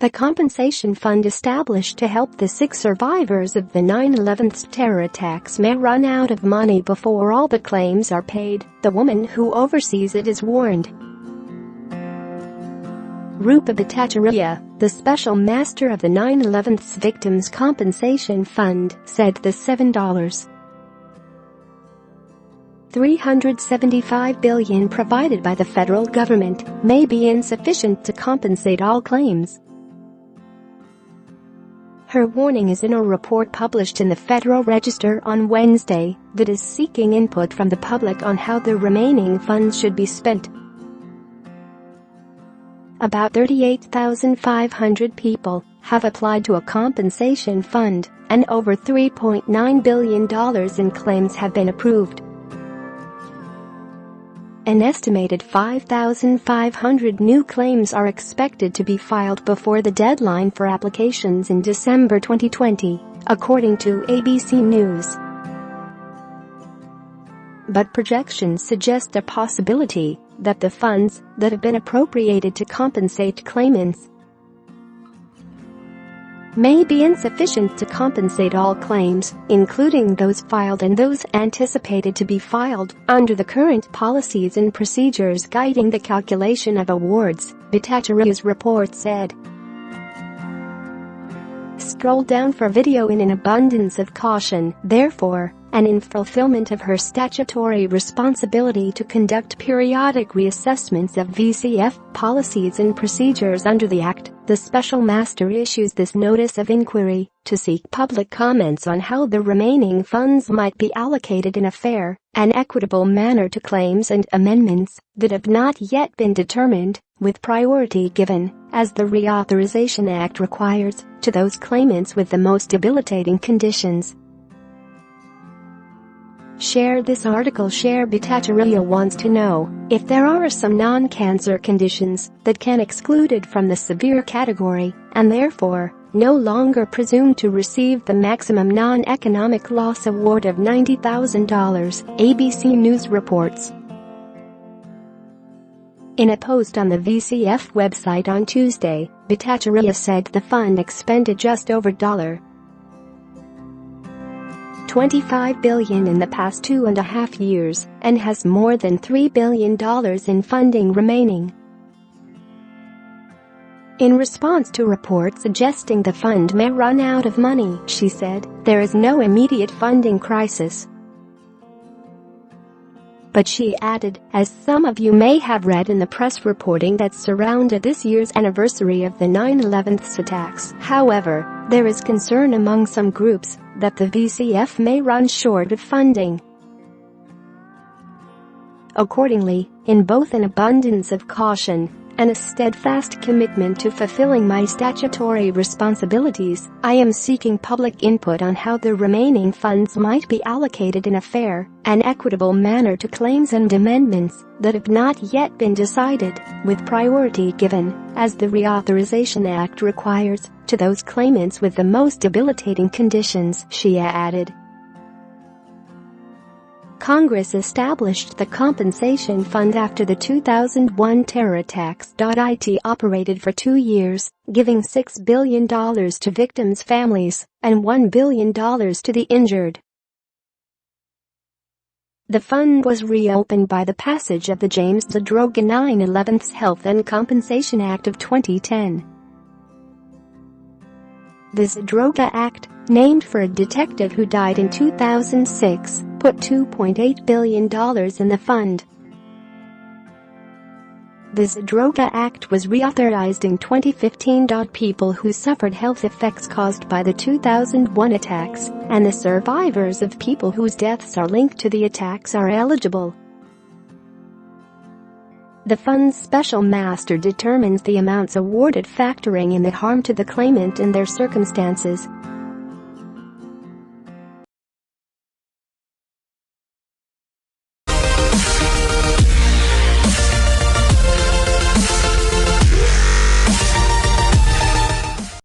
The compensation fund established to help the 6 survivors of the 9/11 terror attacks may run out of money before all the claims are paid, the woman who oversees it is warned. Rupa Bhattacharya, the special master of the 9/11 Victims Compensation Fund, said the $7.375 billion provided by the federal government may be insufficient to compensate all claims. Her warning is in a report published in the Federal Register on Wednesday that is seeking input from the public on how the remaining funds should be spent. About 38,500 people have applied to a compensation fund, and over $3.9 billion in claims have been approved. An estimated 5,500 new claims are expected to be filed before the deadline for applications in December 2020, according to ABC News. But projections suggest a possibility that the funds that have been appropriated to compensate claimants may be insufficient to compensate all claims, including those filed and those anticipated to be filed, under the current policies and procedures guiding the calculation of awards, Bhattacharya's report said. Scroll down for video. In an abundance of caution, therefore, and in fulfillment of her statutory responsibility to conduct periodic reassessments of VCF policies and procedures under the Act, the Special Master issues this notice of inquiry to seek public comments on how the remaining funds might be allocated in a fair and equitable manner to claims and amendments that have not yet been determined, with priority given, as the Reauthorization Act requires, to those claimants with the most debilitating conditions. Share this article. Share. Bhattacharya wants to know if there are some non-cancer conditions that can excluded from the severe category and therefore no longer presumed to receive the maximum non-economic loss award of $90,000, ABC News reports. In a post on the VCF website on Tuesday, Bhattacharya said the fund expended just over $25 billion in the past 2.5 years and has more than $3 billion in funding remaining. In response to reports suggesting the fund may run out of money, she said, there is no immediate funding crisis. But she added, as some of you may have read in the press reporting that surrounded this year's anniversary of the 9/11 attacks, however, there is concern among some groups that the VCF may run short of funding. Accordingly, in both an abundance of caution and a steadfast commitment to fulfilling my statutory responsibilities, I am seeking public input on how the remaining funds might be allocated in a fair and equitable manner to claims and amendments that have not yet been decided, with priority given, as the Reauthorization Act requires, to those claimants with the most debilitating conditions, she added. Congress established the compensation fund after the 2001 terror attacks. It operated for 2 years, giving $6 billion to victims' families and $1 billion to the injured. The fund was reopened by the passage of the James Zadroga 9/11 Health and Compensation Act of 2010. The Zadroga Act, named for a detective who died in 2006, put $2.8 billion in the fund. The Zadroga Act was reauthorized in 2015. People who suffered health effects caused by the 2001 attacks and the survivors of people whose deaths are linked to the attacks are eligible. The fund's special master determines the amounts awarded factoring in the harm to the claimant and their circumstances.